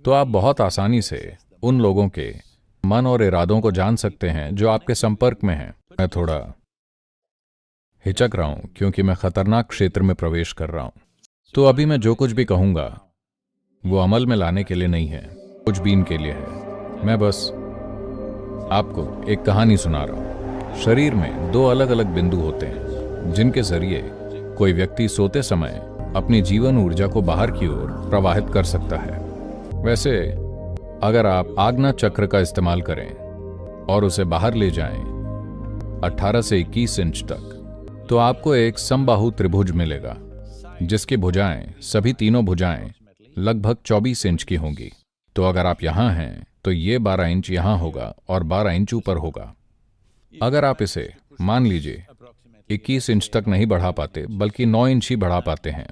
तो आप बहुत आसानी से उन लोगों के मन और इरादों को जान सकते हैं जो आपके संपर्क में हैं। मैं थोड़ा हिचक रहा हूं क्योंकि मैं खतरनाक क्षेत्र में प्रवेश कर रहा हूं। तो अभी मैं जो कुछ भी कहूंगा वो अमल में लाने के लिए नहीं है, कुछ बीन के लिए है। मैं बस आपको एक कहानी सुना रहा हूं। शरीर में दो अलग अलग बिंदु होते हैं जिनके जरिए कोई व्यक्ति सोते समय अपनी जीवन ऊर्जा को बाहर की ओर प्रवाहित कर सकता है। वैसे अगर आप आज्ञा चक्र का इस्तेमाल करें और उसे बाहर ले जाएं 18 से 21 इंच तक, तो आपको एक समबाहु त्रिभुज मिलेगा जिसकी भुजाएं, सभी तीनों भुजाएं लगभग 24 इंच की होंगी। तो अगर आप यहां हैं तो ये 12 इंच यहां होगा और 12 इंच ऊपर होगा। अगर आप इसे मान लीजिए 21 इंच तक नहीं बढ़ा पाते बल्कि 9 इंच ही बढ़ा पाते हैं,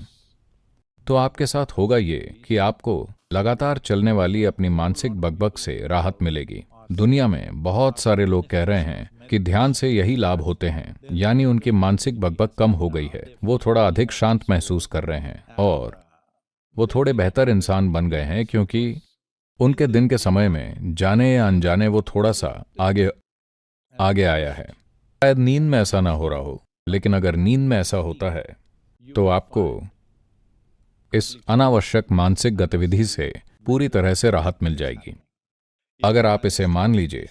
तो आपके साथ होगा ये कि आपको लगातार चलने वाली अपनी मानसिक बकबक से राहत मिलेगी। दुनिया में बहुत सारे लोग कह रहे हैं कि ध्यान से यही लाभ होते हैं, यानी उनकी मानसिक बकबक कम हो गई है, वो थोड़ा अधिक शांत महसूस कर रहे हैं और वो थोड़े बेहतर इंसान बन गए हैं क्योंकि उनके दिन के समय में जाने या अनजाने वो थोड़ा सा आगे आया है। शायद नींद में ऐसा ना हो रहा हो, लेकिन अगर नींद में ऐसा होता है तो आपको इस अनावश्यक मानसिक गतिविधि से पूरी तरह से राहत मिल जाएगी। अगर आप इसे मान लीजिए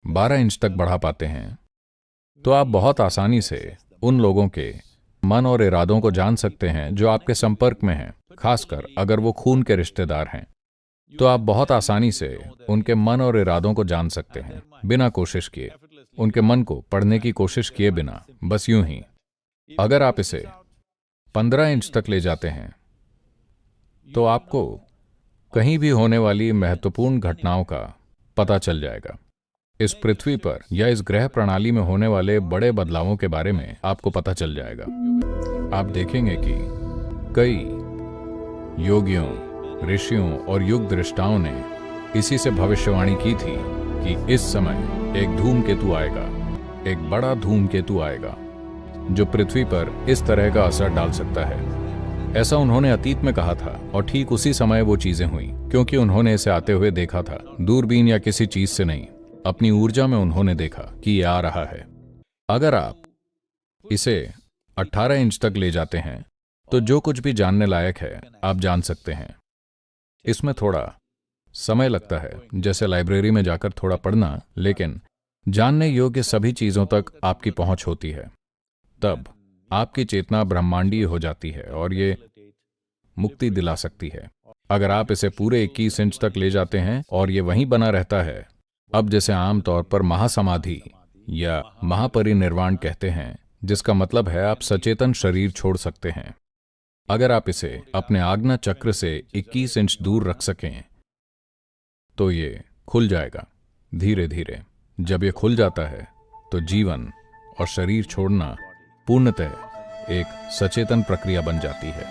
12 इंच तक बढ़ा पाते हैं, तो आप बहुत आसानी से उन लोगों के मन और इरादों को जान सकते हैं जो आपके संपर्क में हैं, खासकर अगर वो खून के रिश्तेदार हैं। तो आप बहुत आसानी से उनके मन और इरादों को जान सकते हैं बिना कोशिश किए, उनके मन को पढ़ने की कोशिश किए बिना, बस यूं ही। अगर आप इसे 15 इंच तक ले जाते हैं तो आपको कहीं भी होने वाली महत्वपूर्ण घटनाओं का पता चल जाएगा। इस पृथ्वी पर या इस ग्रह प्रणाली में होने वाले बड़े बदलावों के बारे में आपको पता चल जाएगा। आप देखेंगे कि कई योगियों, ऋषियों और युग दृष्टाओं ने इसी से भविष्यवाणी की थी कि इस समय एक धूमकेतु आएगा, एक बड़ा धूमकेतु आएगा जो पृथ्वी पर इस तरह का असर डाल सकता है। ऐसा उन्होंने अतीत में कहा था और ठीक उसी समय वो चीजें हुई, क्योंकि उन्होंने इसे आते हुए देखा था। दूरबीन या किसी चीज से नहीं, अपनी ऊर्जा में उन्होंने देखा कि ये आ रहा है। अगर आप इसे 18 इंच तक ले जाते हैं तो जो कुछ भी जानने लायक है आप जान सकते हैं। इसमें थोड़ा समय लगता है, जैसे लाइब्रेरी में जाकर थोड़ा पढ़ना, लेकिन जानने योग्य सभी चीजों तक आपकी पहुंच होती है। तब आपकी चेतना ब्रह्मांडीय हो जाती है और ये मुक्ति दिला सकती है। अगर आप इसे पूरे 21 इंच तक ले जाते हैं और ये वहीं बना रहता है, अब जैसे आमतौर पर महासमाधि या महापरिनिर्वाण कहते हैं, जिसका मतलब है आप सचेतन शरीर छोड़ सकते हैं। अगर आप इसे अपने आज्ञा चक्र से 21 इंच दूर रख सकें तो ये खुल जाएगा धीरे धीरे। जब ये खुल जाता है तो जीवन और शरीर छोड़ना पूर्णतः एक सचेतन प्रक्रिया बन जाती है।